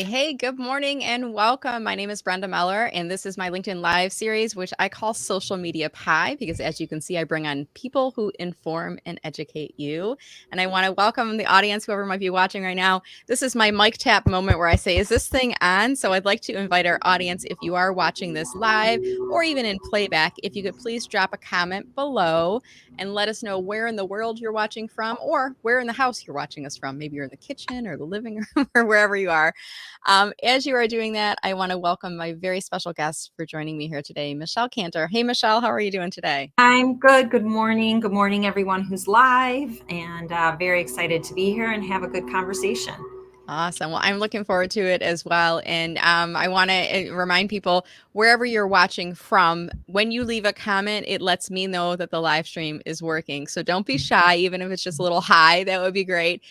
Hey, good morning and welcome. My name is Brenda Meller, and this is my LinkedIn Live series, which I call Social Media Pie, because as you can see, I bring on people who inform and educate you. And I want to welcome the audience, whoever might be watching right now. This is my mic tap moment where I say, is this thing on? So I'd like to invite our audience, if you are watching this live or even in playback, if you could please drop a comment below and let us know where in the world you're watching from or where in the house you're watching us from. Maybe you're in the kitchen or the living room or wherever you are. As you are doing that, I want to welcome my very special guest for joining me here today, Michelle Cantor. Hey, Michelle, how are you doing today? I'm good. Good morning. Good morning, everyone who's live, and very excited to be here and have a good conversation. Awesome. Well, I'm looking forward to it as well. And I want to remind people, wherever you're watching from, when you leave a comment, it lets me know that the live stream is working. So don't be shy, even if it's just a little hi, that would be great.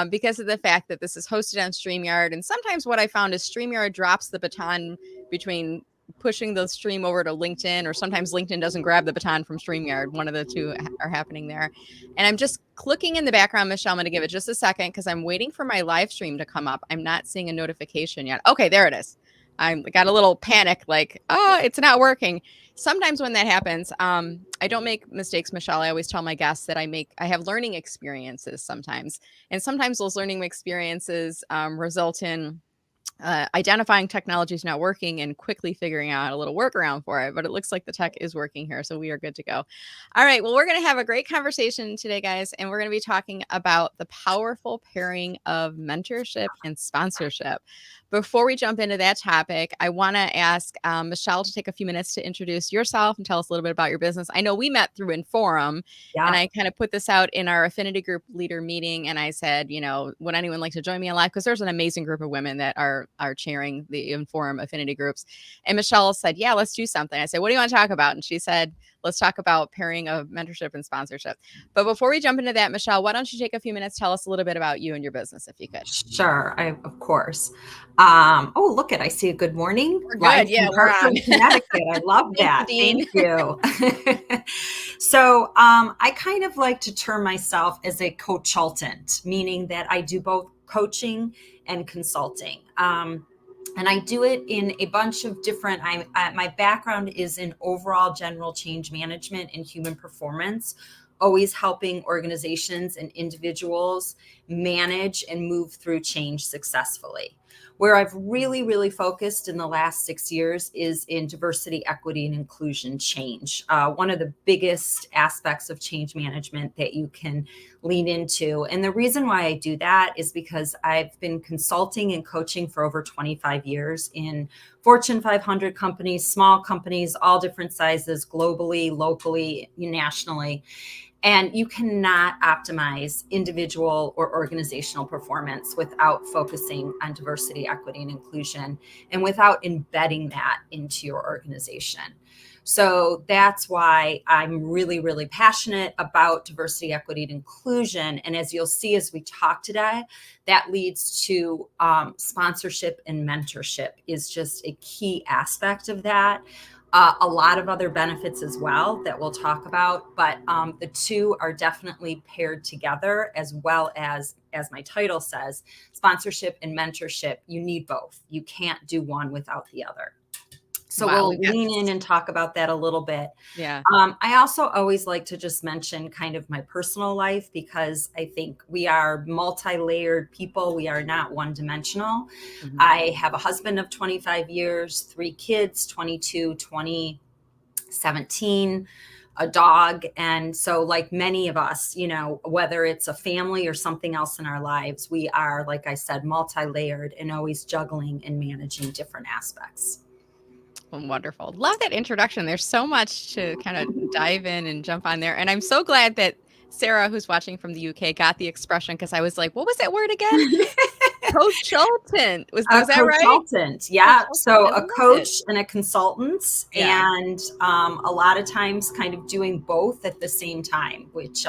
Because of the fact that this is hosted on StreamYard. And sometimes what I found is StreamYard drops the baton between pushing the stream over to LinkedIn, or sometimes LinkedIn doesn't grab the baton from StreamYard. One of the two are happening there. And I'm just clicking in the background, Michelle. I'm going to give it just a second because I'm waiting for my live stream to come up. I'm not seeing a notification yet. Okay, there it is. I got a little panic, like, oh, it's not working. Sometimes when that happens, I don't make mistakes, Michelle. I always tell my guests that I have learning experiences sometimes. And sometimes those learning experiences result in identifying technology is not working and quickly figuring out a little workaround for it. But it looks like the tech is working here, so we are good to go. All right, well, we're going to have a great conversation today, guys, and we're going to be talking about the powerful pairing of mentorship and sponsorship. Before we jump into that topic, I want to ask Michelle to take a few minutes to introduce yourself and tell us a little bit about your business. I know we met through Inforum, and I kind of put this out in our affinity group leader meeting, and I said, would anyone like to join me on live? Because there's an amazing group of women that are chairing the Inforum affinity groups. And Michelle said, yeah, let's do something. I said, what do you want to talk about? And she said, let's talk about pairing of mentorship and sponsorship. But before we jump into that, Michelle, why don't you take a few minutes, tell us a little bit about you and your business, if you could. Sure, of course. Look I see a good morning. We're Live good. Yeah, from we're on. Hartford, Connecticut. I love that. Thank you. So I kind of like to term myself as a coachaltant, meaning that I do both coaching and consulting. And I do it in a bunch of different, my background is in overall general change management and human performance, always helping organizations and individuals manage and move through change successfully. Where I've really, really focused in the last 6 years is in diversity, equity, and inclusion change. One of the biggest aspects of change management that you can lean into. And the reason why I do that is because I've been consulting and coaching for over 25 years in Fortune 500 companies, small companies, all different sizes, globally, locally, nationally. And you cannot optimize individual or organizational performance without focusing on diversity, equity, and inclusion, and without embedding that into your organization. So that's why I'm really, really passionate about diversity, equity, and inclusion. And as you'll see as we talk today, that leads to sponsorship and mentorship is just a key aspect of that. A lot of other benefits as well that we'll talk about, but the two are definitely paired together, as well as my title says, sponsorship and mentorship. You need both. You can't do one without the other. So we'll lean in and talk about that a little bit. Yeah. I also always like to just mention kind of my personal life, because I think we are multi-layered people. We are not one-dimensional. Mm-hmm. I have a husband of 25 years, 3 kids, 22, 20, 17, a dog. And so like many of us, whether it's a family or something else in our lives, we are, like I said, multi-layered and always juggling and managing different aspects. Wonderful. Love that introduction. There's so much to kind of dive in and jump on there. And I'm so glad that Sarah, who's watching from the UK, got the expression, because I was like, what was that word again? Coachaltant. Was that right? Coachaltant, yeah. So a coach and a consultant, and a lot of times kind of doing both at the same time, which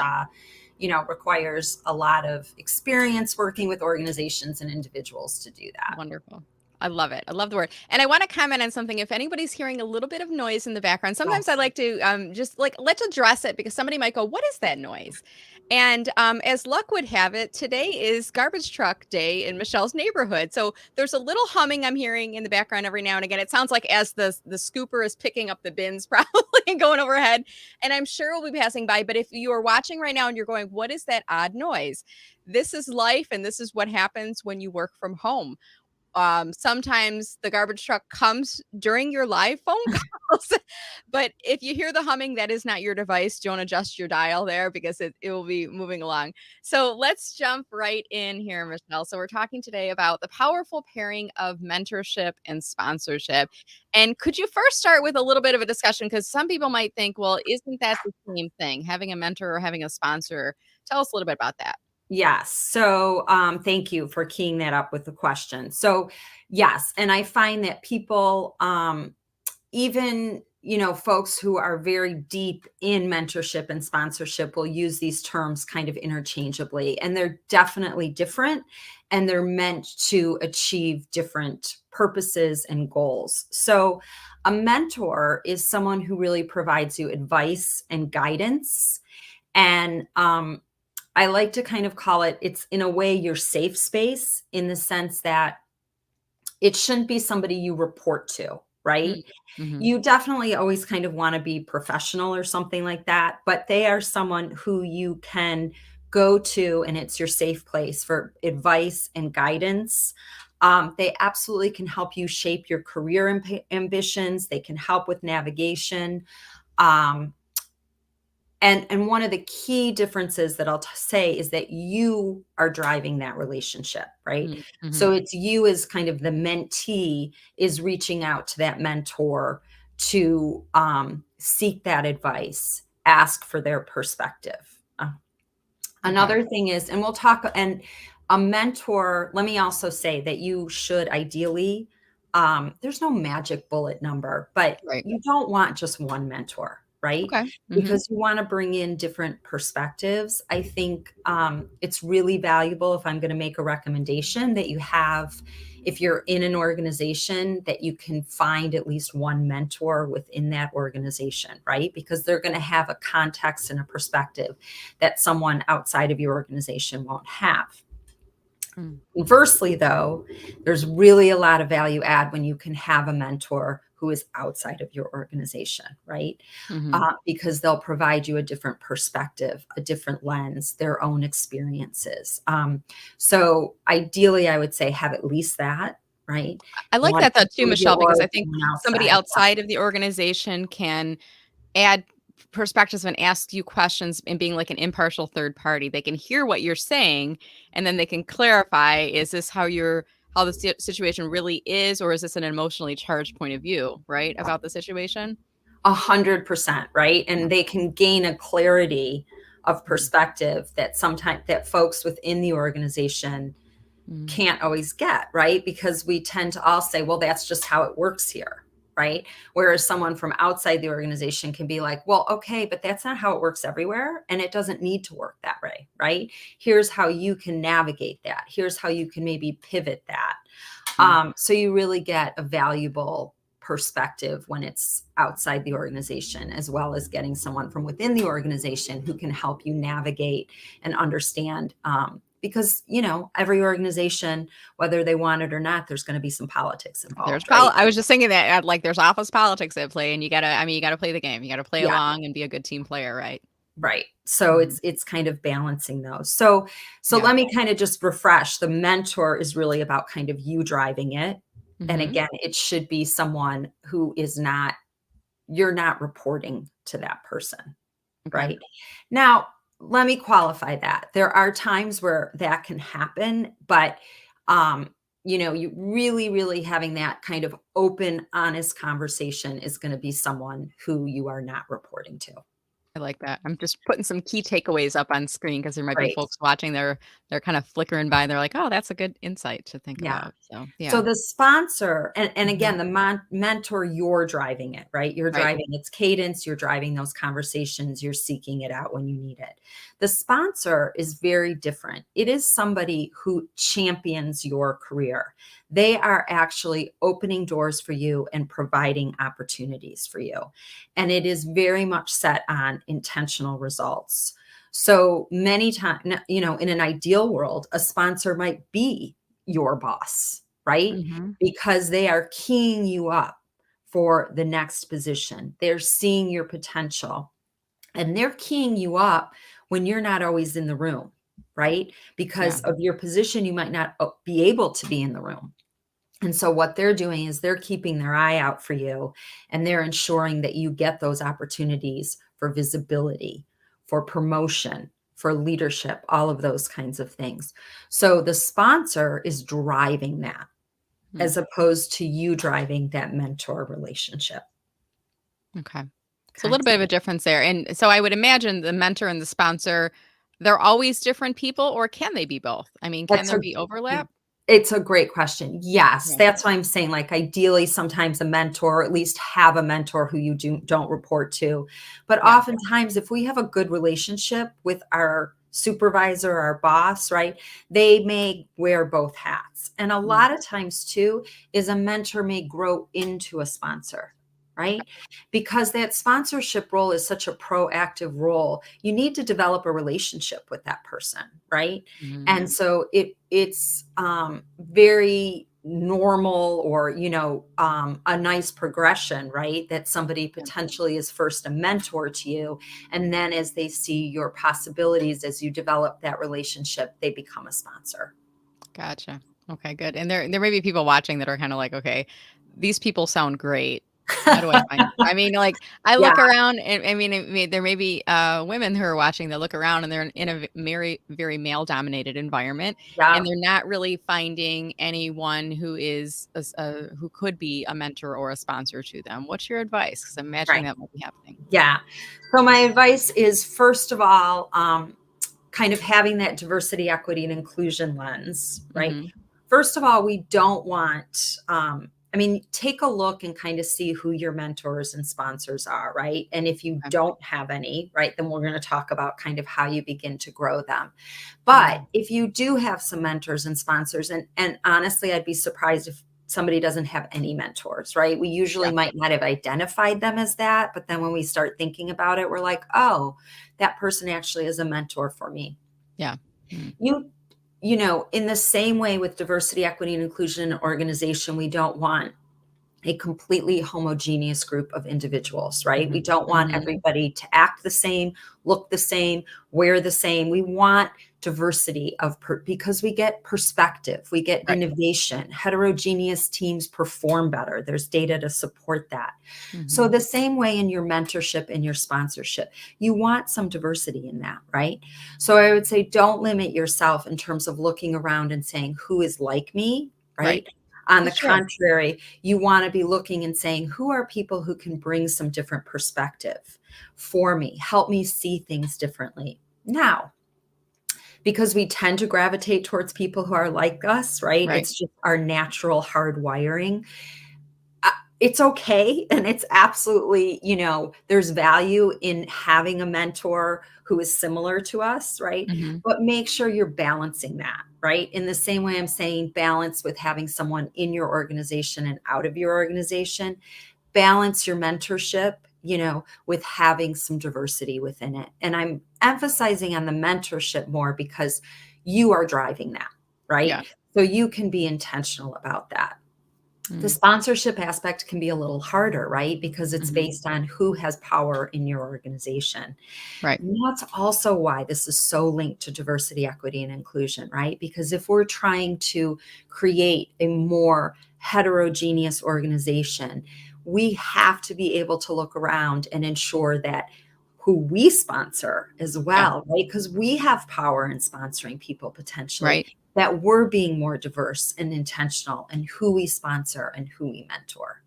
requires a lot of experience working with organizations and individuals to do that. Wonderful. I love it. I love the word. And I want to comment on something. If anybody's hearing a little bit of noise in the background, sometimes I Yes. like to just like let's address it because somebody might go, "What is that noise?" And as luck would have it, today is garbage truck day in Michelle's neighborhood. So there's a little humming I'm hearing in the background every now and again. It sounds like as the scooper is picking up the bins, probably and going overhead. And I'm sure we'll be passing by. But if you are watching right now and you're going, "What is that odd noise?" This is life, and this is what happens when you work from home. Sometimes the garbage truck comes during your live phone calls, but if you hear the humming, that is not your device. Don't adjust your dial there because it will be moving along. So let's jump right in here, Michelle. So we're talking today about the powerful pairing of mentorship and sponsorship. And could you first start with a little bit of a discussion? Because some people might think, well, isn't that the same thing, having a mentor or having a sponsor? Tell us a little bit about that. Yes. So, thank you for keying that up with the question. So, yes, and I find that people, even folks who are very deep in mentorship and sponsorship will use these terms kind of interchangeably, and they're definitely different, and they're meant to achieve different purposes and goals. So, a mentor is someone who really provides you advice and guidance, and I like to kind of call it, it's in a way your safe space, in the sense that it shouldn't be somebody you report to, right? Mm-hmm. You definitely always kind of want to be professional or something like that, but they are someone who you can go to, and it's your safe place for advice and guidance. They absolutely can help you shape your career ambitions. They can help with navigation. Um, and one of the key differences that I'll say is that you are driving that relationship, right? Mm-hmm. So it's you as kind of the mentee is reaching out to that mentor to seek that advice, ask for their perspective. Okay. Another thing is, and we'll talk, and a mentor, let me also say that you should ideally, there's no magic bullet number, but Right. you don't want just one mentor, right? Okay. Mm-hmm. Because you want to bring in different perspectives. I think it's really valuable, if I'm going to make a recommendation, that you have, if you're in an organization, that you can find at least one mentor within that organization, right? Because they're going to have a context and a perspective that someone outside of your organization won't have. Mm. Conversely, though, there's really a lot of value add when you can have a mentor who is outside of your organization, right? Mm-hmm. Because they'll provide you a different perspective, a different lens, their own experiences. So ideally, I would say have at least that, right? I like One that thought too, inside your Michelle, because org, I think one somebody outside. outside of the organization can add perspectives and ask you questions and being like an impartial third party. They can hear what you're saying and then they can clarify, is this how the situation really is, or is this an emotionally charged point of view, right? About the situation? 100%, right? Yeah. And they can gain a clarity of Mhm. perspective that sometimes that folks within the organization Mhm. can't always get, right? Because we tend to all say, well, that's just how it works here, right? Whereas someone from outside the organization can be like, well, okay, but that's not how it works everywhere. And it doesn't need to work that way, right? Here's how you can navigate that. Here's how you can maybe pivot that. Mhm. So you really get a valuable perspective when it's outside the organization, as well as getting someone from within the organization who can help you navigate and understand. Because every organization, whether they want it or not, there's going to be some politics involved, right? I was just thinking that like there's office politics at play and you gotta play the game. You gotta play Yeah, along and be a good team player, right? right. So Mhm. it's kind of balancing those. So Yeah. let me kind of just refresh. The mentor is really about kind of you driving it. And Mhm. again, it should be someone who is not, you're not reporting to that person, Okay. right? Now, let me qualify that. There are times where that can happen, but you really, really having that kind of open, honest conversation is going to be someone who you are not reporting to. I like that. I'm just putting some key takeaways up on screen because there might be Great. folks watching. They're kind of flickering by. And they're like, oh, that's a good insight to think Yeah. about. So So yeah. the sponsor, and Hmm. again, the mentor, you're driving it, right? You're Right. driving its cadence, you're driving those conversations, you're seeking it out when you need it. The sponsor is very different. It is somebody who champions your career. They are actually opening doors for you and providing opportunities for you. And it is very much set on intentional results. So many times, in an ideal world, a sponsor might be your boss, right? Hmm. Because they are keying you up for the next position. They're seeing your potential and they're keying you up when you're not always in the room, right? Yeah. Because of your position, you might not be able to be in the room. And so what they're doing is they're keeping their eye out for you and they're ensuring that you get those opportunities for visibility, for promotion, for leadership, all of those kinds of things. So the sponsor is driving that Hmm. as opposed to you driving that mentor relationship. Okay. So a Okay. little bit of a difference there. And so I would imagine the mentor and the sponsor, they're always different people, or can they be both? I mean, can That's there a be overlap? It's a great question. Yes, Yeah. that's why I'm saying, like, ideally, sometimes a mentor, or at least have a mentor who you don't report to. But Yeah. oftentimes, if we have a good relationship with our supervisor, our boss, right, they may wear both hats. And a Mm. lot of times, too, is a mentor may grow into a sponsor, Okay. right? Because that sponsorship role is such a proactive role. You need to develop a relationship with that person, right? Mhm. And so it's very normal, or a nice progression, right, that somebody Yeah. potentially is first a mentor to you, and then as they see your possibilities as you develop that relationship, they become a sponsor. Gotcha. Okay, good. And there may be people watching that are kind of like, okay, these people sound great. How do I find? I mean, like I Yeah, look around, and there may be women who are watching that look around, and they're in a very very male dominated environment, yeah. and they're not really finding anyone who is who could be a mentor or a sponsor to them. What's your advice? Because I'm imagining Right. that might be happening. Yeah. So my advice is, first of all, kind of having that diversity, equity, and inclusion lens, right? Hmm. First of all, we don't want, take a look and kind of see who your mentors and sponsors are, right? And if you Okay. don't have any, right, then we're going to talk about kind of how you begin to grow them. But Mm. if you do have some mentors and sponsors, and honestly, I'd be surprised if somebody doesn't have any mentors, right? We usually Yeah. might not have identified them as that, but then when we start thinking about it, we're like, oh, that person actually is a mentor for me. Yeah. Mm. You in the same way with diversity, equity, and inclusion in an organization, we don't want a completely homogeneous group of individuals, right? We Hmm. don't want Hmm. everybody to act the same, look the same, wear the same. We want diversity because we get perspective, we get Right. innovation. Heterogeneous teams perform better. There's data to support that. So Hmm. the same way in your mentorship and your sponsorship, you want some diversity in that, right? So I would say don't limit yourself in terms of looking around and saying, who is like me, Right. right? On For the sure. contrary, you want to be looking and saying, who are people who can bring some different perspective for me, help me see things differently. Now, because we tend to gravitate towards people who are like us, right? Right. It's just our natural hardwiring. It's okay. And it's absolutely, there's value in having a mentor who is similar to us, right? Hmm. But make sure you're balancing that, right? In the same way I'm saying balance with having someone in your organization and out of your organization, balance your mentorship, with having some diversity within it. And I'm emphasizing on the mentorship more because you are driving that, right? Yeah. So you can be intentional about that. The Mm. sponsorship aspect can be a little harder, right? Because it's Mhm. based on who has power in your organization. Right. And that's also why this is so linked to diversity, equity, and inclusion, right? Because if we're trying to create a more heterogeneous organization, we have to be able to look around and ensure that who we sponsor as Yeah. well, right? Because we have power in sponsoring people potentially, Right. that we're being more diverse and intentional in who we sponsor and who we mentor.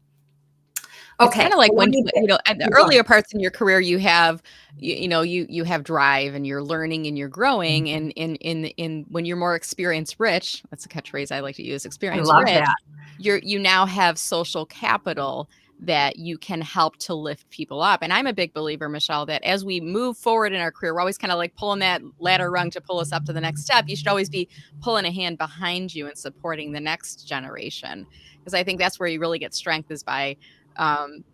It's kind Okay, of so like let when, me you know, at the keep going. earlier parts in your career, you have, you know, you have drive and you're learning and you're growing. And in when you're more experience rich, that's a catchphrase I like to use, I experience love rich, that. you now have social capital that you can help to lift people up. And I'm a big believer, Michelle, that as we move forward in our career, we're always kind of like pulling that ladder rung to pull us up to the next step. You should always be pulling a hand behind you and supporting the next generation. Because I think that's where you really get strength, is by um,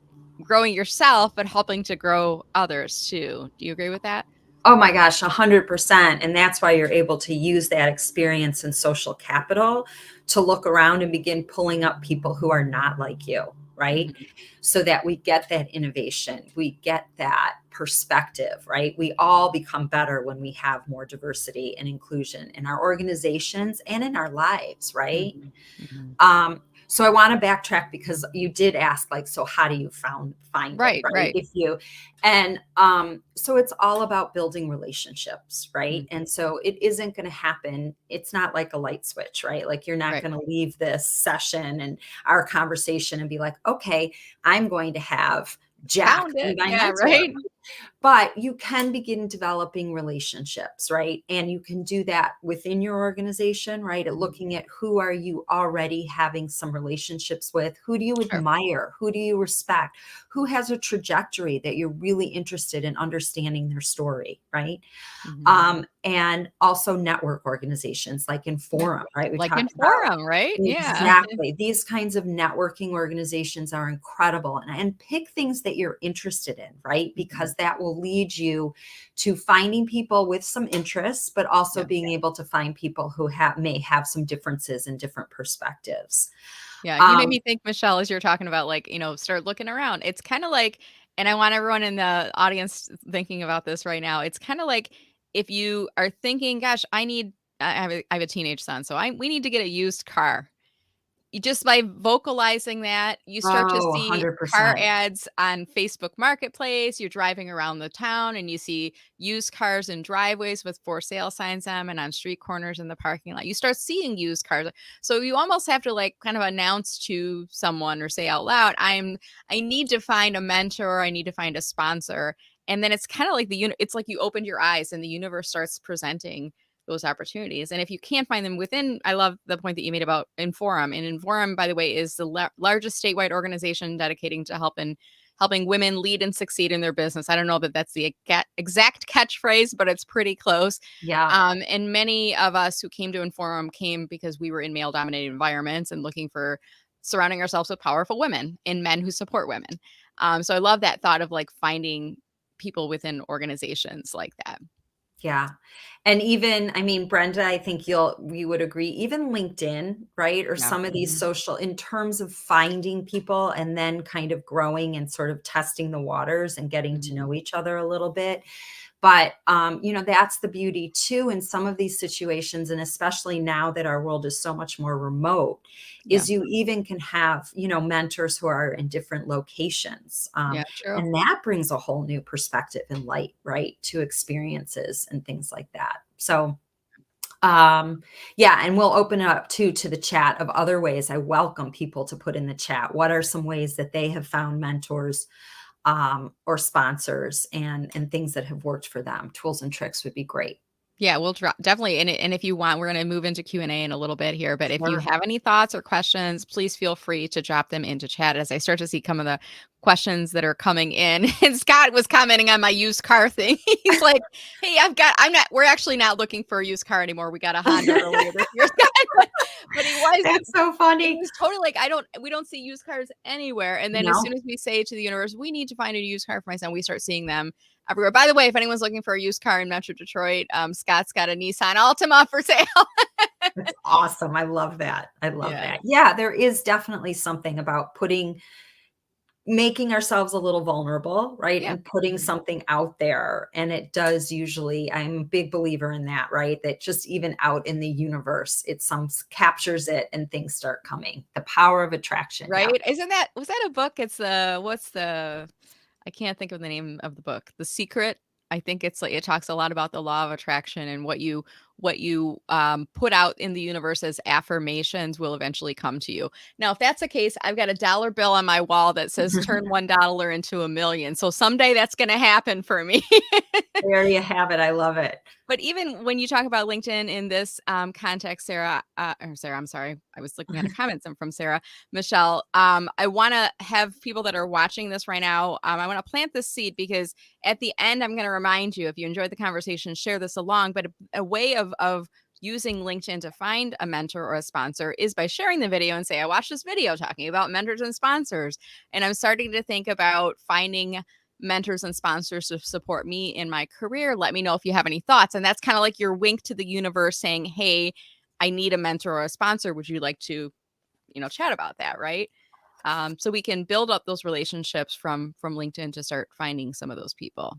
growing yourself, but helping to grow others too. Do you agree with that? Oh my gosh, 100%. And that's why you're able to use that experience and social capital to look around and begin pulling up people who are not like you, right? Mhm. So that we get that innovation, we get that perspective, right? We all become better when we have more diversity and inclusion in our organizations and in our lives, right? Mhm. Mhm. So I want to backtrack because you did ask, like, so how do you find it, Right, right? right. If you and so it's all about building relationships, right? Mhm. And so it isn't going to happen. It's not like a light switch, right? Like you're not Right. going to leave this session and our conversation and be like, okay, I'm going to have Jack Found be it. my Yeah, mentor. right. But you can begin developing relationships, right? And you can do that within your organization, right? At Mhm. looking at who are you already having some relationships with? Who do you True. admire? Who do you respect? Who has a trajectory that you're really interested in understanding their story, right? Mhm. And also network organizations like Yeah. Inforum, right? We Like in talked about forum, right? Yeah. exactly. These kinds of networking organizations are incredible, and pick things that you're interested in, right? Mhm. Because that will lead you to finding people with some interests, but also Yeah. being able to find people who may have some differences and different perspectives. Yeah, you made Um, me think, Michelle, as you're talking about, like, you know, start looking around. It's kind of like, and I want everyone in the audience thinking about this right now. It's kind of like if you are thinking, gosh, I have a teenage son, so we need to get a used car. You just by vocalizing that, you start to oh, see car 100%. ads on Facebook Marketplace. You're driving around the town and you see used cars in driveways with for sale signs on them, and on street corners in the parking lot. You start seeing used cars. So you almost have to like kind of announce to someone or say out loud, I need to find a mentor, I need to find a sponsor. And then it's kind of like it's like you opened your eyes and the universe starts presenting those opportunities. And if you can't find them within, I love the point that you made about Inforum. And Inforum, by the way, is the largest statewide organization dedicating to helping women lead and succeed in their business. I don't know that that's the exact catchphrase, but it's pretty close. Yeah. And many of us who came to Inforum came because we were in male dominated environments and looking for surrounding ourselves with powerful women and men who support women. So I love that thought of like finding people within organizations like that. Yeah. And even, I mean, Brenda, I think you would agree, even LinkedIn, right? Or Yeah. some of these social, in terms of finding people and then kind of growing and sort of testing the waters and getting to Mhm. know each other a little bit. But that's the beauty too in some of these situations, and especially now that our world is so much more remote, Yeah. is you even can have, mentors who are in different locations. Yeah. True. And that brings a whole new perspective and light, right, to experiences and things like that. So yeah, and we'll open it up too to the chat of other ways. I welcome people to put in the chat what are some ways that they have found mentors, or sponsors, and things that have worked for them. Tools and tricks would be great. Yeah, we'll drop definitely. And if you want, we're going to move into Q&A in a little bit here. But if you Sure. have any thoughts or questions, please feel free to drop them into chat as I start to see some of the questions that are coming in. And Scott was commenting on my used car thing. He's like, hey, we're actually not looking for a used car anymore. We got a Honda earlier this year, Scott. But That's so he funny. was totally like, we don't see used cars anywhere. And then as No, soon as we say to the universe, we need to find a used car for my son, we start seeing them everywhere. By the way, if anyone's looking for a used car in Metro Detroit, Scott's got a Nissan Altima for sale. that's awesome. I love that. I love Yeah. that. Yeah, there is definitely something about making ourselves a little vulnerable, right? Yeah. And putting Mhm. something out there. And it does usually, I'm a big believer in that, right? That just even out in the universe, it some captures it and things start coming. The power of attraction. Yeah. Right? Was that a book? It's what's the I can't think of the name of the book. The Secret. I think it's like it talks a lot about the law of attraction and what you put out in the universe as affirmations will eventually come to you. Now, if that's the case, I've got a dollar bill on my wall that says turn $1 into a million. So someday that's going to happen for me. There you have it. I love it. But even when you talk about LinkedIn in this context, Sarah, or Sarah, I'm sorry, I was looking at a comment from Sarah, Michelle. I want to have people that are watching this right now. I want to plant this seed because at the end, I'm going to remind you, if you enjoyed the conversation, share this along. But a way of using LinkedIn to find a mentor or a sponsor is by sharing the video and say, I watched this video talking about mentors and sponsors. And I'm starting to think about finding mentors and sponsors to support me in my career. Let me know if you have any thoughts. And that's kind of like your wink to the universe saying, hey, I need a mentor or a sponsor. Would you like to, chat about that? Right. So we can build up those relationships from LinkedIn to start finding some of those people.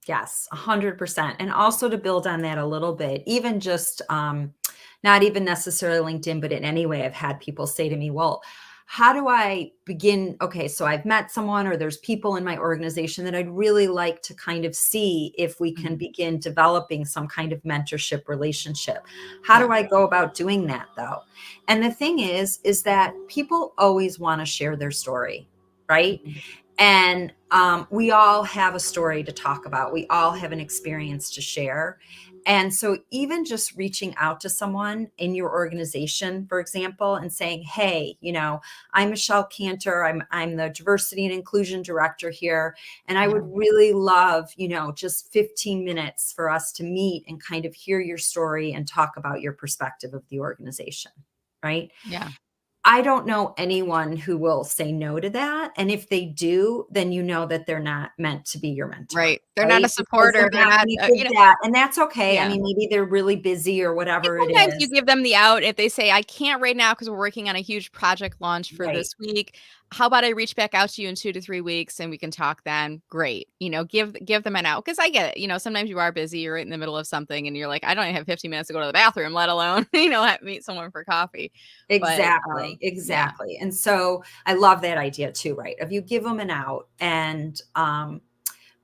Yes, 100%. And also to build on that a little bit, even just not even necessarily LinkedIn, but in any way, I've had people say to me, well, how do I begin? Okay, so I've met someone or there's people in my organization that I'd really like to kind of see if we can begin developing some kind of mentorship relationship. How Yeah. do I go about doing that though? And the thing is that people always want to share their story, right? Mhm. And we all have a story to talk about. We all have an experience to share. And so, even just reaching out to someone in your organization, for example, and saying, "Hey, I'm Michelle Cantor. I'm the diversity and inclusion director here, and I Yeah. would really love, just 15 minutes for us to meet and kind of hear your story and talk about your perspective of the organization." Right? Yeah. I don't know anyone who will say no to that, and if they do, then you know that they're not meant to be your mentor, Right. They're not a right? Because supporter. they're They're not not, gonna give that, and that's okay. I yeah. mean, maybe they're really busy or And whatever it sometimes you is. give them the out if they say, I can't right now because we're working on a huge project launch for Right. this week. How about I reach back out to you in 2 to 3 weeks and we can talk then? Great. Give them an out because I get it. Sometimes you are busy, you're right in the middle of something and you're like, I don't even have 15 minutes to go to the bathroom, let alone, meet someone for coffee. But Exactly, yeah. exactly, and so I love that idea too, right? If you give them an out and,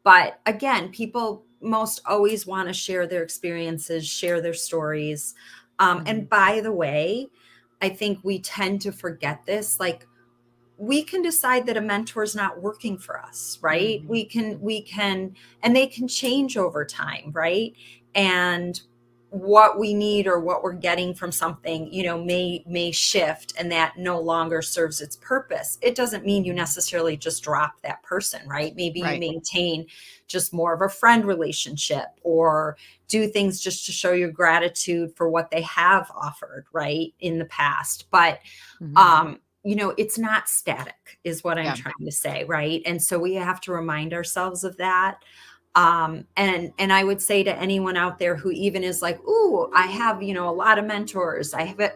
but again, people most always wanna share their experiences, share their stories, and Mhm. by the way, I think we tend to forget this, like, we can decide that a mentor is not working for us, right? Mhm. We can and they can change over time, right? And what we need or what we're getting from something, may shift, and that no longer serves its purpose. It doesn't mean you necessarily just drop that person, right? Maybe you Right. maintain just more of a friend relationship or do things just to show your gratitude for what they have offered, right, in the past. But Mhm. it's not static is what I'm Yeah. trying to say, right? And so we have to remind ourselves of that. And I would say to anyone out there who even is like, "Ooh, I have, a lot of mentors. I have it."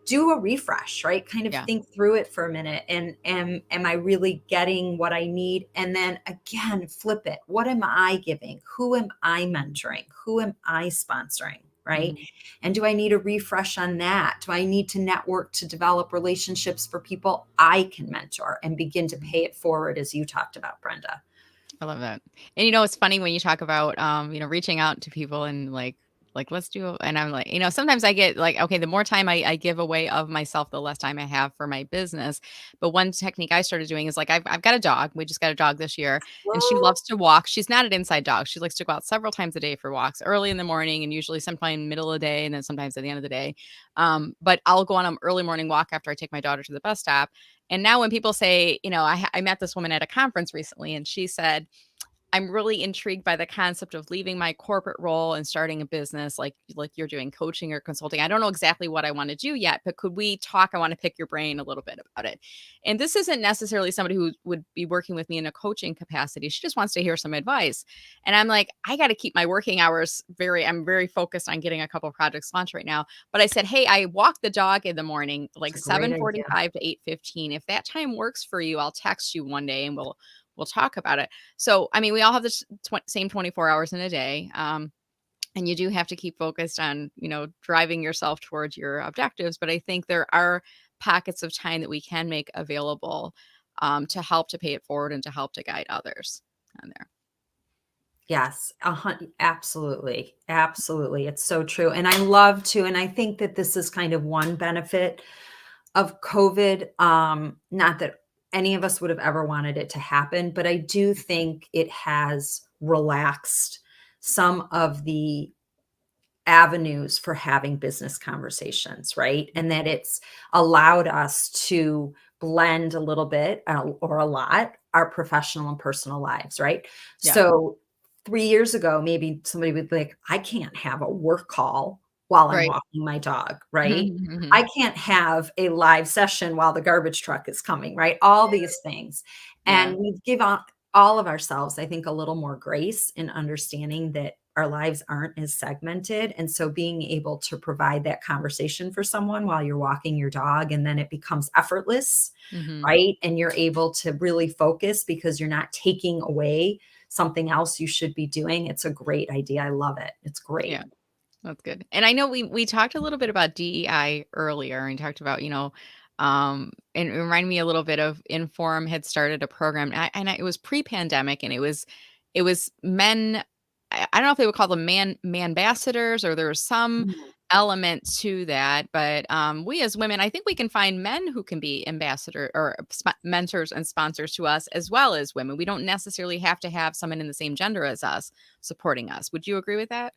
Do a refresh, right? Kind of Yeah. think through it for a minute and am I really getting what I need? And then again, flip it. What am I giving? Who am I mentoring? Who am I sponsoring? Right? Mhm. And do I need a refresh on that? Do I need to network to develop relationships for people I can mentor and begin to Mhm. pay it forward as you talked about, Brenda? I love that. And it's funny when you talk about reaching out to people and like let's do and I'm like, sometimes I get like, okay, the more time I give away of myself, the less time I have for my business. But one technique I started doing is like I've got a dog. We just got a dog this year and she Well, loves to walk. She's not an inside dog. She likes to go out several times a day for walks, early in the morning and usually sometime in the middle of the day and then sometimes at the end of the day. But I'll go on an early morning walk after I take my daughter to the bus stop. And now when people say, I met this woman at a conference recently and she said, I'm really intrigued by the concept of leaving my corporate role and starting a business like you're doing coaching or consulting. I don't know exactly what I want to do yet, but could we talk? I want to pick your brain a little bit about it. And this isn't necessarily somebody who would be working with me in a coaching capacity. She just wants to hear some advice. And I'm like, I got to keep my working hours I'm very focused on getting a couple of projects launched right now. But I said, "Hey, I walk the dog in the morning like it's a great idea. 7:45 to 8:15. If that time works for you, I'll text you one day and we'll talk about it." So, I mean, we all have the same 24 hours in a day. And you do have to keep focused on, driving yourself towards your objectives. But I think there are pockets of time that we can make available to help to pay it forward and to help to guide others on there. Yes, absolutely. Absolutely. It's so true. And I love to, and I think that this is kind of one benefit of COVID. Not that any of us would have ever wanted it to happen, but I do think it has relaxed some of the avenues for having business conversations, right? And that it's allowed us to blend a little bit or a lot our professional and personal lives, right? Yeah. So 3 years ago, maybe somebody would be like, I can't have a work call while I'm Right. walking my dog, right? I can't have a live session while the garbage truck is coming, right? All these things. Yeah. And we've given all of ourselves, I think, a little more grace in understanding that our lives aren't as segmented. And so being able to provide that conversation for someone while you're walking your dog, and then it becomes effortless, Hmm. right? And you're able to really focus because you're not taking away something else you should be doing. It's a great idea. I love it. It's Yeah. great. That's good. And I know we talked a little bit about DEI earlier and talked about, and it reminded me a little bit of Inform had started a program it was pre-pandemic and it was men. I don't know if they would call them man ambassadors or there was some Mm. element to that, but we as women, I think we can find men who can be ambassador or mentors and sponsors to us as well as women. We don't necessarily have to have someone in the same gender as us supporting us. Would you agree with that?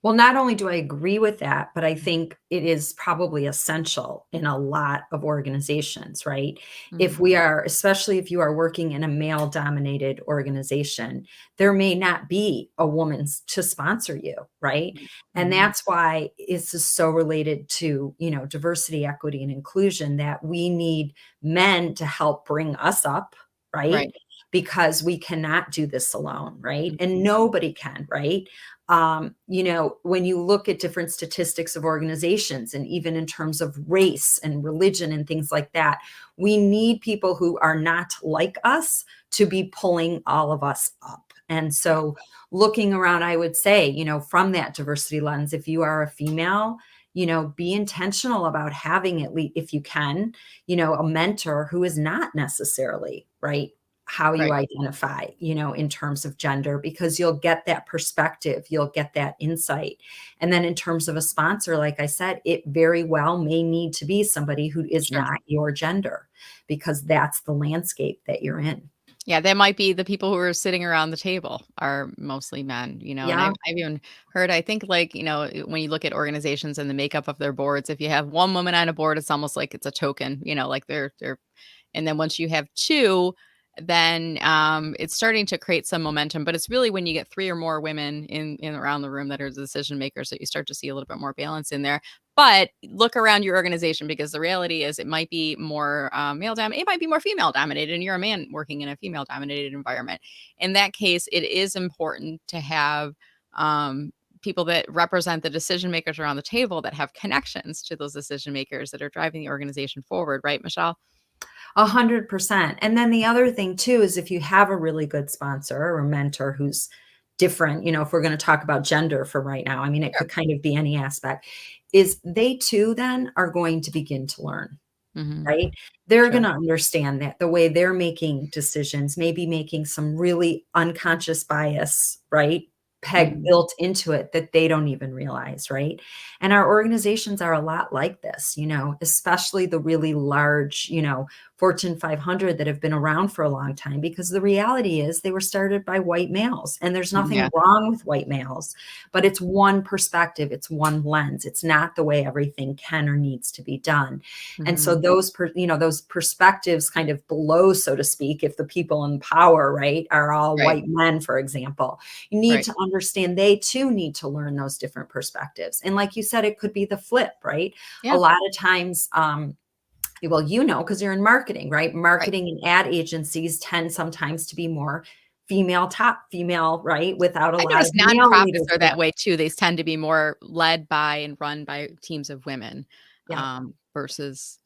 Well, not only do I agree with that, but I think it is probably essential in a lot of organizations, right? If Mhm. we are, especially if you are working in a male dominated organization, there may not be a woman to sponsor you, right? And Mhm. that's why this is so related to, diversity, equity, and inclusion, that we need men to help bring us up, right? Right. Because we cannot do this alone, right? And Mhm. nobody can, right? When you look at different statistics of organizations and even in terms of race and religion and things like that, we need people who are not like us to be pulling all of us up. And Yeah. so looking around, I would say, from that diversity lens, if you are a female, be intentional about having at least, if you can, a mentor who is not necessarily right how you Right. identify, in terms of gender, because you'll get that perspective, you'll get that insight. And then in terms of a sponsor, like I said, it very well may need to be somebody who is Sure. not your gender, because that's the landscape that you're in. Yeah, that might be the people who are sitting around the table are mostly men, and Yeah. I've even heard, I think, like, when you look at organizations and the makeup of their boards, if you have one woman on a board, it's almost like it's a token, like they're and then once you have 2, then, it's starting to create some momentum, but it's really when you get 3 or more women in around the room that are the decision makers that you start to see a little bit more balance in there. But look around your organization because the reality is it might be more, it might be more female dominated, and you're a man working in a female dominated environment. In that case, it is important to have, people that represent the decision makers around the table that have connections to those decision makers that are driving the organization forward, right, Michelle? 100%. And then the other thing too is if you have a really good sponsor or mentor who's different, if we're going to talk about gender for right now, I mean, it Sure. could kind of be any aspect, is they too then are going to begin to learn. Mhm. Right? They're Sure. gonna understand that the way they're making decisions, maybe making some really unconscious bias, right? Mhm. Built into it that they don't even realize, right? And our organizations are a lot like this, especially the really large, Fortune 500 that have been around for a long time, because the reality is they were started by white males, and there's nothing Yeah. wrong with white males, but it's one perspective, it's one lens. It's not the way everything can or needs to be done. And so Mhm. those perspectives kind of below, so to speak, if the people in power, right, are all Right. white men, for example, you need Right. to understand they too need to learn those different perspectives. And like you said, it could be the flip, right? A Yeah. lot of times, well, because you're in marketing, right? Right. Marketing and ad agencies tend sometimes to be more top female, right? Without a I lot of noticed male nonprofits are leadership. that way too. They tend to be more led by and run by teams of women, Yeah. versus,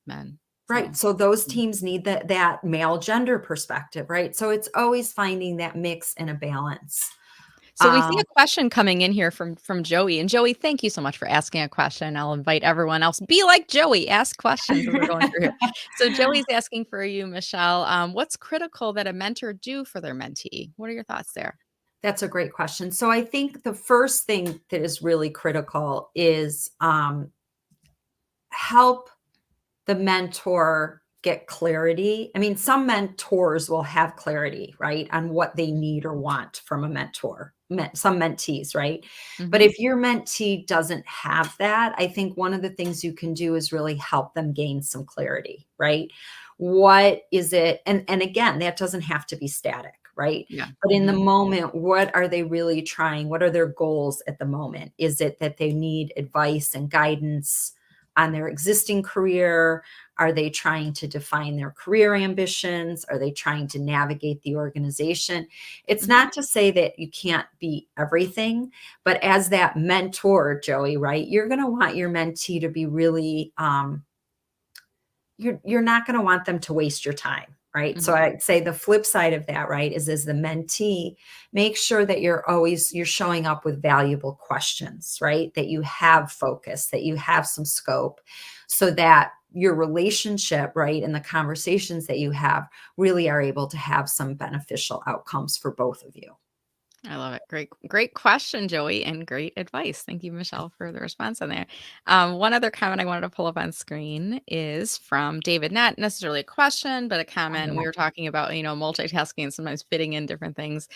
men. Right. So, So those mm. teams need that male gender perspective, right? So it's always finding that mix and a balance. So we see Um, a question coming in here from Joey, and Joey, thank you so much for asking a question. I'll invite everyone else, be like Joey, ask questions as we're going through here. So Joey's asking for you, Michelle, what's critical that a mentor do for their mentee? What are your thoughts there? That's a great question. So I think the first thing that is really critical is help the mentor get clarity. I mean, some mentors will have clarity, right, on what they need or want from a mentor, some mentees, right? But Mhm. if your mentee doesn't have that, I think one of the things you can do is really help them gain some clarity, right? What is it? And again, that doesn't have to be static, right? Yeah. But in the Mhm. moment, what are they really trying? What are their goals at the moment? Is it that they need advice and guidance on their existing career? Are they trying to define their career ambitions? Are they trying to navigate the organization? It's Mhm. not to say that you can't be everything, but as that mentor, Joey, right, you're going to want your mentee to be really you're not going to want them to waste your time, right? So Mhm. I'd say the flip side of that, right, is as the mentee, make sure that you're showing up with valuable questions, right? That you have focus, that you have some scope, so that your relationship, right, and the conversations that you have really are able to have some beneficial outcomes for both of you. I love it. Great question, Joey, and great advice. Thank you, Michelle, for the response on there. One other comment I wanted to pull up on screen is from David. Not necessarily a question, but a comment. We were talking about, multitasking and sometimes fitting in different things.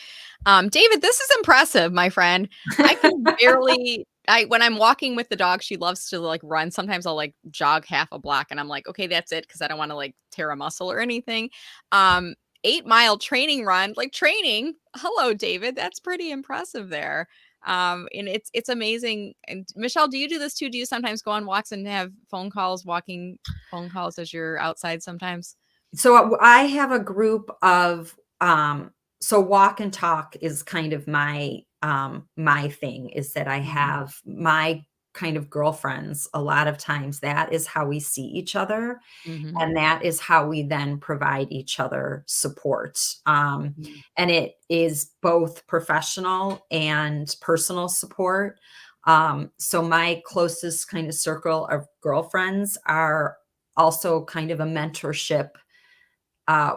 David, this is impressive, my friend. I can barely when I'm walking with the dog, she loves to like run. Sometimes I'll like jog half a block and I'm like, okay, that's it because I don't want to like tear a muscle or anything. Um, 8 mile training run, like training. Hello, David. That's pretty impressive there. And it's amazing. And Michelle, do you do this too? Do you sometimes go on walks and have walking phone calls as you're outside sometimes? So I have a group of so walk and talk is kind of my thing, is that I Mhm. have my kind of girlfriends. A lot of times that is how we see each other, Mhm. and that is how we then provide each other support. Mhm. And it is both professional and personal support. So my closest kind of circle of girlfriends are also kind of a mentorship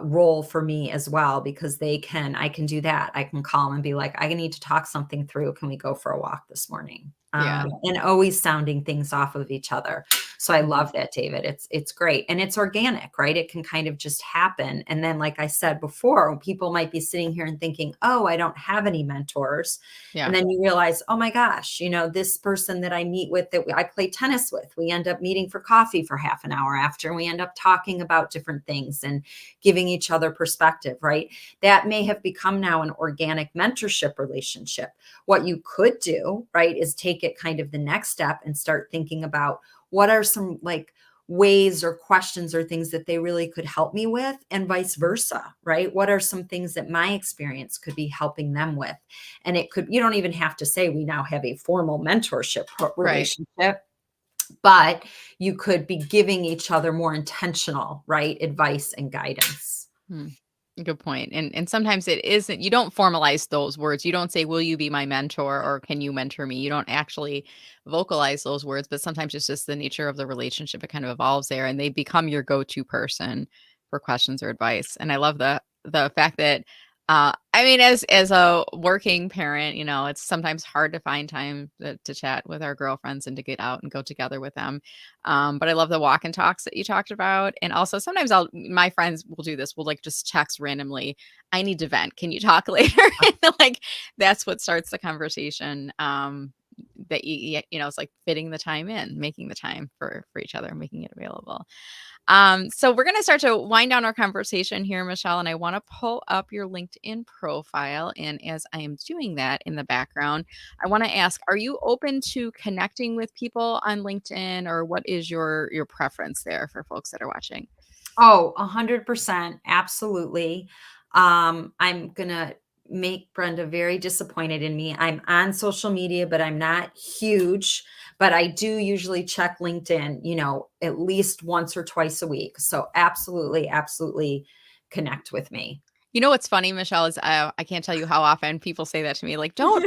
role for me as well, because I can do that. I can call 'em and be like, I need to talk something through. Can we go for a walk this morning? Yeah. And always sounding things off of each other. So I Mhm. love that, David. It's great. And it's organic, right? It can kind of just happen. And then, like I said before, people might be sitting here and thinking, oh, I don't have any mentors. And Yeah. then you realize, oh my gosh, this person that I meet with, that I play tennis with, we end up meeting for coffee for half an hour after, and we end up talking about different things and giving each other perspective, right? That may have become now an organic mentorship relationship. What you could do, right, is take it kind of the next step and start thinking about what are some like ways or questions or things that they really could help me with, and vice versa, right? What are some things that my experience could be helping them with? And you don't even have to say we now have a formal mentorship Right. relationship, but you could be giving each other more intentional, right, advice and guidance. Hmm. Good point. And sometimes it isn't, you don't formalize those words. You don't say, "Will you be my mentor?" or "Can you mentor me?" You don't actually vocalize those words, but sometimes it's just the nature of the relationship. It kind of evolves there and they become your go-to person for questions or advice. And I love the fact that I mean, as a working parent, it's sometimes hard to find time to chat with our girlfriends and to get out and go together with them. But I love the walk and talks that you talked about. And also sometimes my friends will do this. We'll like just text randomly, "I need to vent. Can you talk later?" And like that's what starts the conversation. That it's like fitting the time in, making the time for each other, making it available. So we're going to start to wind down our conversation here, Michelle, and I want to pull up your LinkedIn profile. And as I am doing that in the background, I want to ask, are you open to connecting with people on LinkedIn, or what is your preference there for folks that are watching? Oh, 100%. Absolutely. I'm going to make Brenda very disappointed in me. I'm on social media, but I'm not huge. But I do usually check LinkedIn, at least once or twice a week. So absolutely, absolutely connect with me. You know what's funny, Michelle, is I can't tell you how often people say that to me. Like, don't.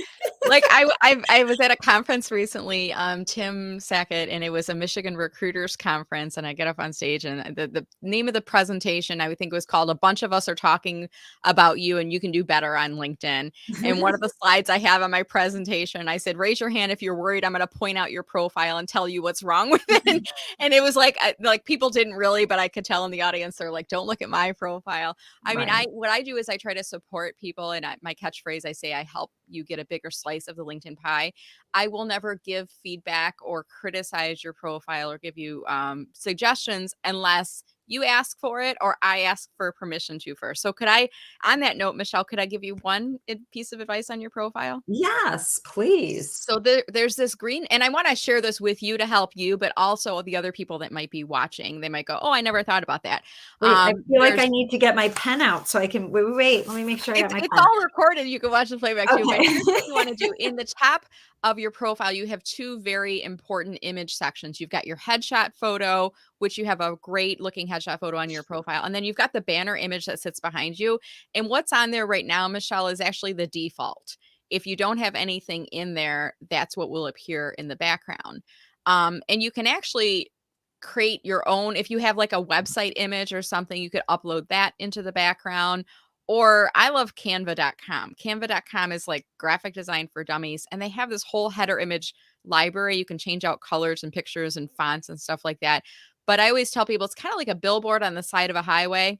Like I was at a conference recently, Tim Sackett, and it was a Michigan recruiters conference. And I get up on stage, and the name of the presentation I would think was called "A Bunch of Us Are Talking About You, and You Can Do Better on LinkedIn." And one of the slides I have on my presentation, I said, "Raise your hand if you're worried. I'm going to point out your profile and tell you what's wrong with it." And it was like people didn't really, but I could tell in the audience they're like, "Don't look at my profile." I mean, Right. what I do is I try to support people, and my catchphrase, I say, I help you get a bigger slice of the LinkedIn pie. I will never give feedback or criticize your profile or give you suggestions unless you ask for it or I ask for permission to first. So could I, on that note, Michelle, could I give you one piece of advice on your profile? Yes, please. So there's this green, and I want to share this with you to help you, but also the other people that might be watching. They might go, "Oh, I never thought about that." Wait, I feel like I There's need to get my pen out so I can wait. Let me make sure I got my it's pen. all recorded. You can watch the playback too. But Okay. here's what you want to do. In the top of your profile, you have two very important image sections. You've got your headshot photo, which you have a great looking headshot photo on your profile. And then you've got the banner image that sits behind you. And what's on there right now, Michelle, is actually the default. If you don't have anything in there, that's what will appear in the background. And you can actually create your own. If you have like a website image or something, you could upload that into the background. Or I love canva.com. Canva.com is like graphic design for dummies, and they have this whole header image library. You can change out colors and pictures and fonts and stuff like that. But I always tell people it's kind of like a billboard on the side of a highway.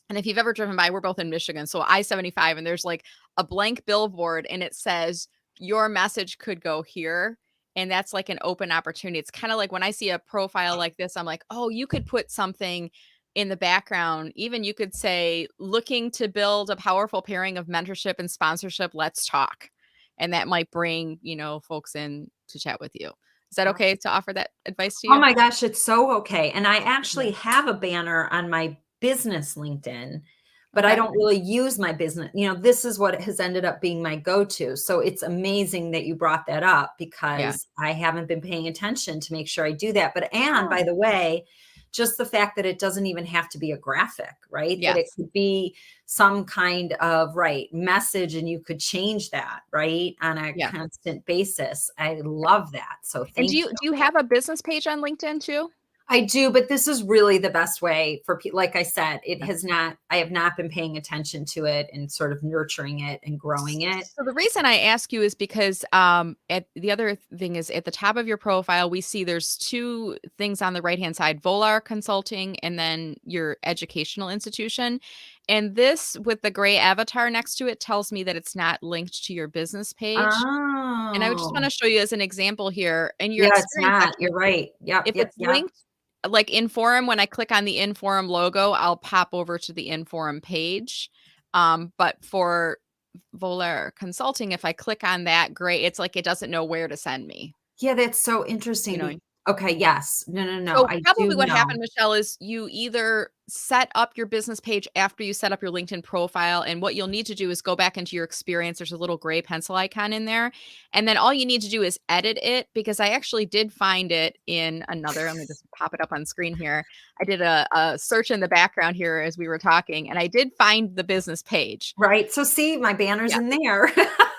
And if you've ever driven by, we're both in Michigan, so I-75, and there's like a blank billboard and it says your message could go here. And that's like an open opportunity. It's kind of like when I see a profile like this, I'm like, oh, you could put something in the background. Even you could say, looking to build a powerful pairing of mentorship and sponsorship, let's talk. And that might bring, folks in to chat with you. Is that okay to offer that advice to Oh you? my gosh, it's so okay. And I Yeah. actually have a banner on my business LinkedIn, but I Okay. don't really use my business. This is what has ended up being my go-to. So it's amazing that you brought that up Yeah. because I haven't been paying attention to make sure I do that. And by Oh, the way, just the fact that it doesn't even have to be a graphic, right? That it yes. could be some kind of message and you could change that, right? On a Yeah. constant basis. I love that. So And do thank you you. do you have a business page on LinkedIn too? I do, but this is really the best way for people. Like I said, I have not been paying attention to it and sort of nurturing it and growing it. So the reason I ask you is because at the other thing is at the top of your profile, we see there's two things on the right hand side, Volar Consulting and then your educational institution. And this with the gray avatar next to it tells me that it's not linked to your business page. And I would just want Oh, to show you as an example here in your yeah, it's experience not. section. You're right. Yep, If yep, it's yep. linked, like Inforum, when I click on the Inforum logo, I'll pop over to the Inforum page. But for Volar Consulting, if I click on that, great. It's like it doesn't know where to send me. Yeah, that's so You interesting. know, Okay, yes. No, no, no. so I do probably what know. happened, Michelle, is you either set up your business page after you set up your LinkedIn profile. And what you'll need to do is go back into your experience. There's a little gray pencil icon in there. And then all you need to do is edit it because I actually did find it in another. Let me just pop it up on screen here. I did a search in the background here as we were talking, and I did find the business page. Right. So see, my banner's Yeah. in there.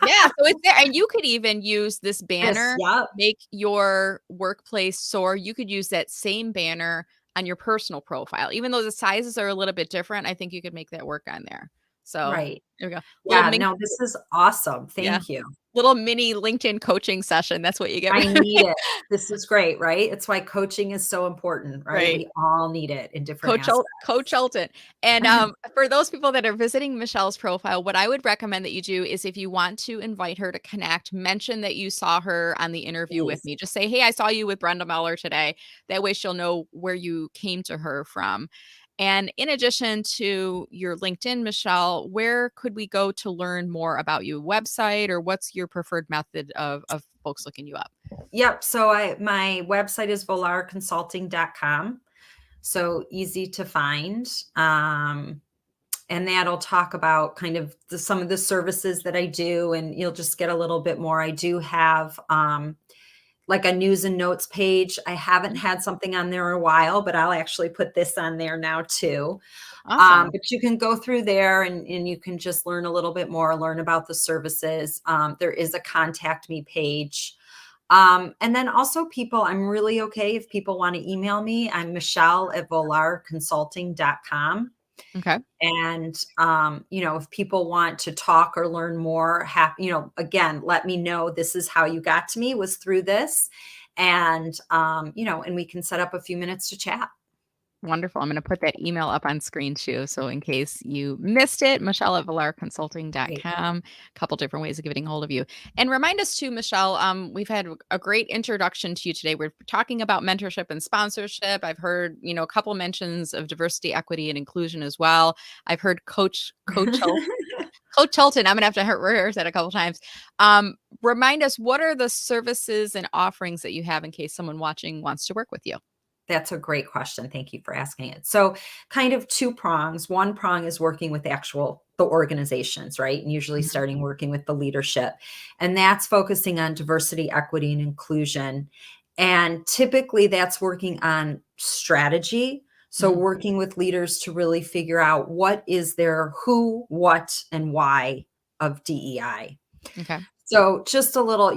Yeah, so it's there, and you could even use this Yes, banner, yep. make your workplace soar. You could use that same banner on your personal profile. Even though the sizes are a little bit different, I think you could make that work on there. So, Right. there we go. Little Yeah, min no, this is awesome. yeah, Thank you. little mini LinkedIn coaching session. That's what you get I with need me. it. This is great, right? It's why coaching is so important, right? Right. We all need it in different Coach aspects. Alton. And, for those people that are visiting Michelle's profile, what I would recommend that you do is if you want to invite her to connect, mention that you saw her on the interview with Please. me. Just say, "Hey, I saw you with Brenda Meller today." That way she'll know where you came to her from. And in addition to your LinkedIn, Michelle, where could we go to learn more about you? Website, or what's your preferred method of folks looking you up? Yep. So my website is volarconsulting.com. So easy to find. And that'll talk about kind of some of the services that I do, and you'll just get a little bit more. I do have like a news and notes page. I haven't Mhm. had something on there in a while, but I'll actually put this on there now too. Awesome. But you can go through there and you can just learn a little bit more, learn about the services. There is a contact me page. And then also people, I'm really okay if people want to email me. I'm Michelle at volarconsulting.com. Okay. And, if people want to talk or learn more, again, let me know. This is how you got to me, was through this. And, and we can set up a few minutes to chat. Wonderful. I'm going to put that email up on screen too. So in case you missed it, Michelle at Great. villarconsulting.com, a couple different ways of getting hold of you. And remind us too, Michelle, we've had a great introduction to you today. We're talking about mentorship and sponsorship. I've heard, a couple mentions of diversity, equity, and inclusion as well. I've heard Coach Hilton. I'm going to have to rehearse that a couple times. Remind us, what are the services and offerings that you have in case someone watching wants to work with you? That's a great question. Thank you for asking it. So, kind of two prongs. One prong is working with the organizations, right? And usually Mhm. starting working with the leadership. And that's focusing on diversity, equity, and inclusion. And typically that's working on strategy. So, Mhm. working with leaders to really figure out what is their who, what, and why of DEI. Okay. So just a little,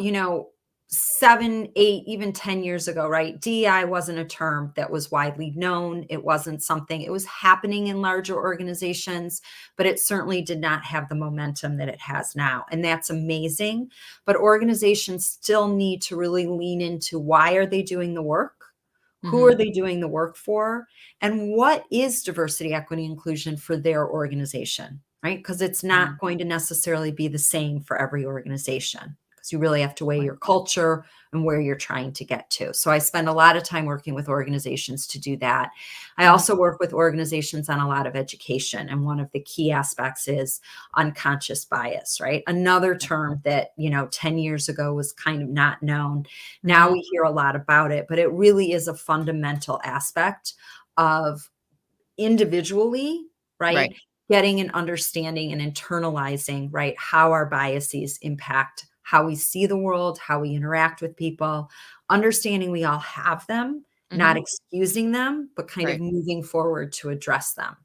7, 8, even 10 years ago, right? DEI wasn't a term that was widely known. It wasn't something, it was happening in larger organizations, but it certainly did not have the momentum that it has now. And that's amazing. But organizations still need to really lean into why are they doing the work? Who Mhm. are they doing the work for? And what is diversity, equity, inclusion for their organization, right? Because it's not Mhm. going to necessarily be the same for every organization, because you really have to weigh Right. your culture and where you're trying to get to. So I spend a lot of time working with organizations to do that. I Mhm. also work with organizations on a lot of education. And one of the key aspects is unconscious bias, right? Another term that, 10 years ago was kind of not known. Now Mhm. we hear a lot about it, but it really is a fundamental aspect of individually, right? Right. Getting an understanding and internalizing, right, how our biases impact how we see the world, how we interact with people, understanding we all have them, not Mhm. excusing them, but kind of Right. moving forward to address them.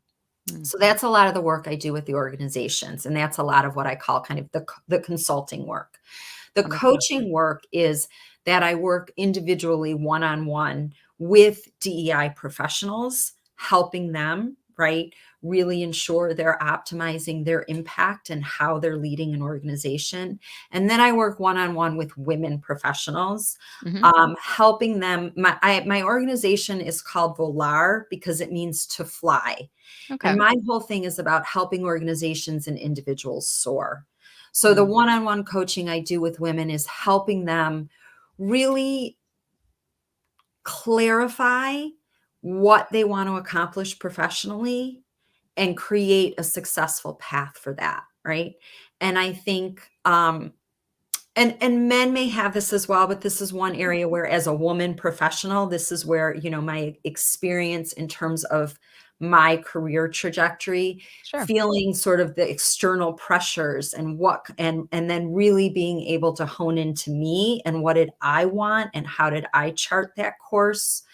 Mm. So that's a lot of the work I do with the organizations. And that's a lot of what I call kind of the consulting work. The Wonderful. coaching work is that I work individually one on one with DEI professionals, helping them, right, really ensure they're optimizing their impact and how they're leading an organization. And then I work one on one with women professionals, Mhm. helping them. My organization is called Volar because it means to fly. And Okay. my whole thing is about helping organizations and individuals soar. So the Mm. one-on-one coaching I do with women is helping them really clarify what they want to accomplish professionally and create a successful path for that, right? And I think and men may have this as well, but this is one area where as a woman professional, this is where, my experience in terms of my career trajectory, Sure. feeling sort of the external pressures and and then really being able to hone into me and what did I want and how did I chart that course.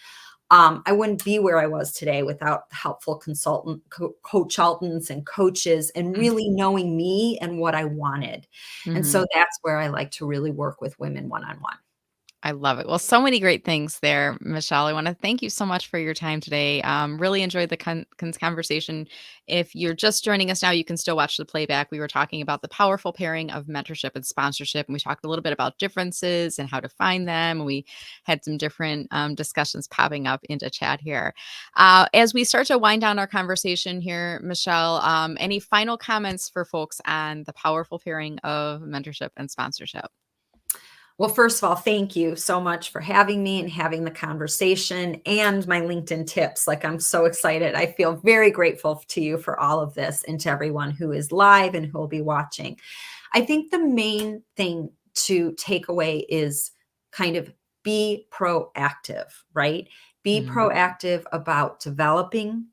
I wouldn't be where I was today without helpful consultants and coaches and Mm. really knowing me and what I wanted. And so Mhm. that's where I like to really work with women one on one. I love it. Well, so many great things there, Michelle. I want to thank you so much for your time today. Really enjoyed the conversation. If you're just joining us now, you can still watch the playback. We were talking about the powerful pairing of mentorship and sponsorship, and we talked a little bit about differences and how to find them. And we had some different discussions popping up into chat here. As we start to wind down our conversation here, Michelle, any final comments for folks on the powerful pairing of mentorship and sponsorship? Well, first of all, thank you so much for having me and having the conversation and my LinkedIn tips. Like, I'm so excited. I feel very grateful to you for all of this and to everyone who is live and who will be watching. I think the main thing to take away is kind of be proactive, right? Be Mhm. proactive about developing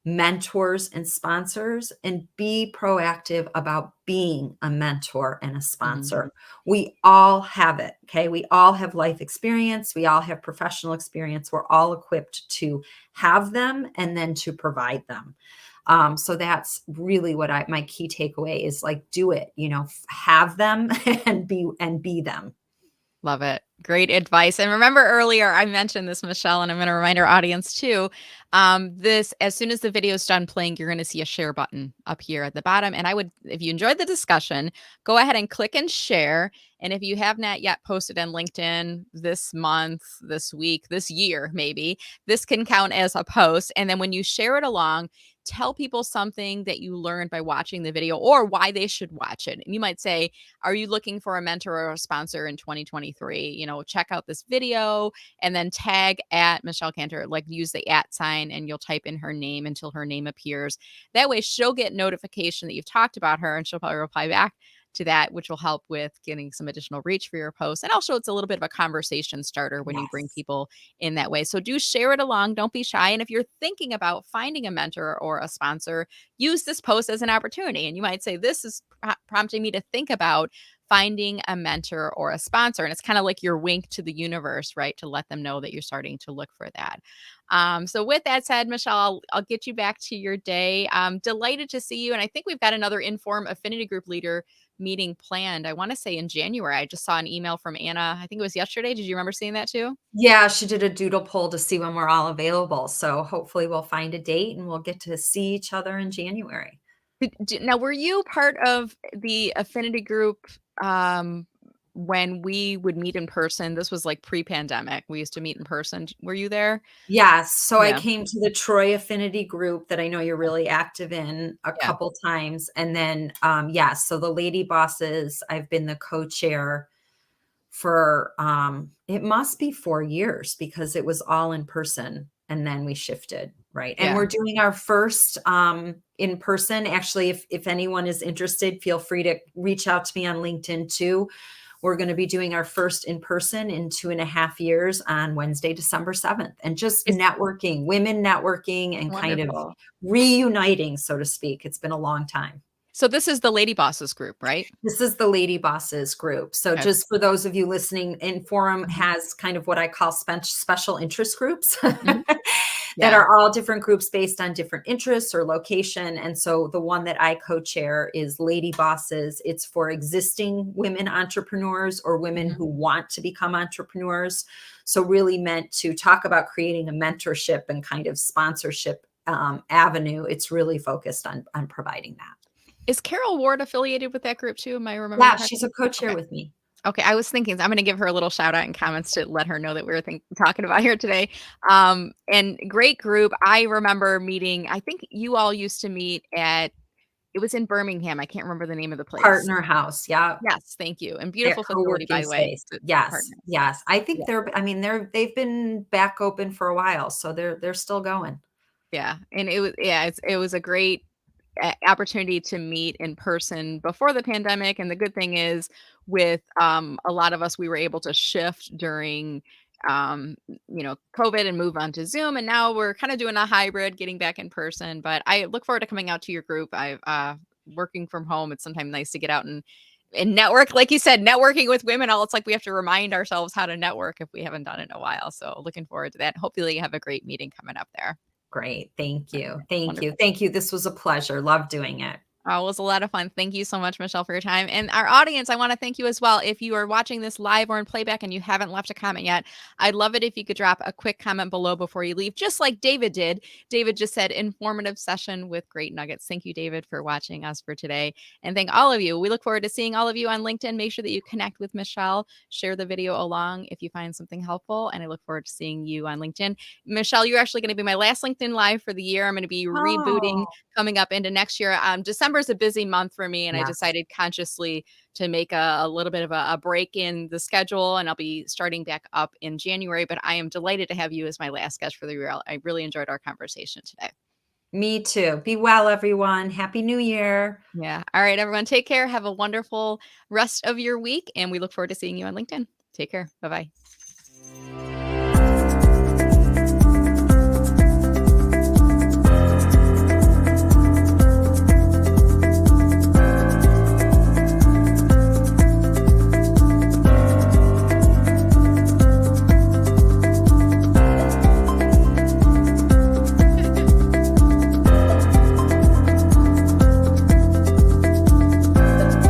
mentors and sponsors and be proactive about being a mentor and a Mhm. sponsor. We all have it. Okay. We all have life experience. We all have professional experience. We're all equipped to have them and then to provide them. So that's really what my key takeaway is, like, do it, have them and be them. Love it. Great advice. And remember earlier, I mentioned this, Michelle, and I'm going to remind our audience too. This, as soon as the video is done playing, you're going to see a share button up here at the bottom. And I would, if you enjoyed the discussion, go ahead and click and share. And if you have not yet posted on LinkedIn this month, this week, this year, maybe, this can count as a post. And then when you share it along, tell people something that you learned by watching the video or why they should watch it. And you might say, are you looking for a mentor or a sponsor in 2023? Check out this video and then tag at Michelle Cantor, like use the @ sign and you'll type in her name until her name appears. That way she'll get notification that you've talked about her and she'll probably reply back to that, which will help with getting some additional reach for your post. And also it's a little bit of a conversation starter when you bring Yes. people in that way. So do share it along. Don't be shy. And if you're thinking about finding a mentor or a sponsor, use this post as an opportunity. And you might say, this is prompting me to think about finding a mentor or a sponsor. And it's kind of like your wink to the universe, right? To let them know that you're starting to look for that. So with that said, Michelle, I'll get you back to your day. Delighted to see you. And I think we've got another Inform Affinity Group leader meeting planned. I want to say in January. I just saw an email from Anna. I think it was yesterday. Did you remember seeing that too? Yeah, she did a doodle poll to see when we're all available. So hopefully we'll find a date and we'll get to see each other in January. Now, were you part of the affinity group when we would meet in person? This was like pre-pandemic. We used to meet in person. Were you there? Yes, so I Yeah. came to the Troy Affinity group that I know you're really active in a Yeah. couple times, and then, yes, so the Lady Bosses, I've been the co-chair for, it must be 4 years because it was all in person and then we shifted, right? And Yeah. we're doing our first, in person. Actually, if anyone is interested, feel free to reach out to me on LinkedIn too. We're going to be doing our first in person in 2.5 years on Wednesday, December 7th, and just It's networking, women networking and kind of wonderful. reuniting, so to speak. It's been a long time. So this is the Lady Bosses group, right? This is the Lady Bosses group. So Okay. just for those of you listening, Inforum Mhm. has kind of what I call special interest groups Mhm. that Yeah. are all different groups based on different interests or location. And so the one that I co-chair is Lady Bosses. It's for existing women entrepreneurs or women Mhm. who want to become entrepreneurs. So really meant to talk about creating a mentorship and kind of sponsorship avenue. It's really focused on providing that. Is Carol Ward affiliated with that group too? Am I remembering Yeah, she's a correctly? co-chair Okay. with me. Okay, I was thinking I'm gonna give her a little shout out in comments to let her know that we were talking about here today. And great group. I remember meeting, I think you all used to meet at, it was in Birmingham. I can't remember the name of the place. Partner House, yeah, Yes, thank you. And their beautiful facility, by co-working the way, space. the Yes, partner. yes. I think Yeah. they've been back open for a while, so they're still going. Yeah. And it was a great opportunity to meet in person before the pandemic. And the good thing is, with a lot of us, we were able to shift during COVID and move on to Zoom. And now we're kind of doing a hybrid, getting back in person. But I look forward to coming out to your group. I working from home, it's sometimes nice to get out and network. Like you said, networking with women, all it's like we have to remind ourselves how to network if we haven't done it in a while. So looking forward to that. Hopefully you have a great meeting coming up there. Great. Thank you. Thank you. Wonderful. Thank you. This was a pleasure. Love doing it. Oh, it was a lot of fun. Thank you so much, Michelle, for your time. And our audience, I want to thank you as well. If you are watching this live or in playback and you haven't left a comment yet, I'd love it if you could drop a quick comment below before you leave, just like David did. David just said, informative session with great nuggets. Thank you, David, for watching us for today. And thank all of you. We look forward to seeing all of you on LinkedIn. Make sure that you connect with Michelle, share the video along if you find something helpful. And I look forward to seeing you on LinkedIn. Michelle, you're actually going to be my last LinkedIn live for the year. I'm going to be rebooting Oh, coming up into next year. December is a busy month for me, and I yes. decided consciously to make a little bit of a break in the schedule, and I'll be starting back up in January. But I am delighted to have you as my last guest for the year. I really enjoyed our conversation today. Me too. Be well, everyone. Happy New Year. Yeah. All right, everyone, take care. Have a wonderful rest of your week, and we look forward to seeing you on LinkedIn. Take care. Bye bye.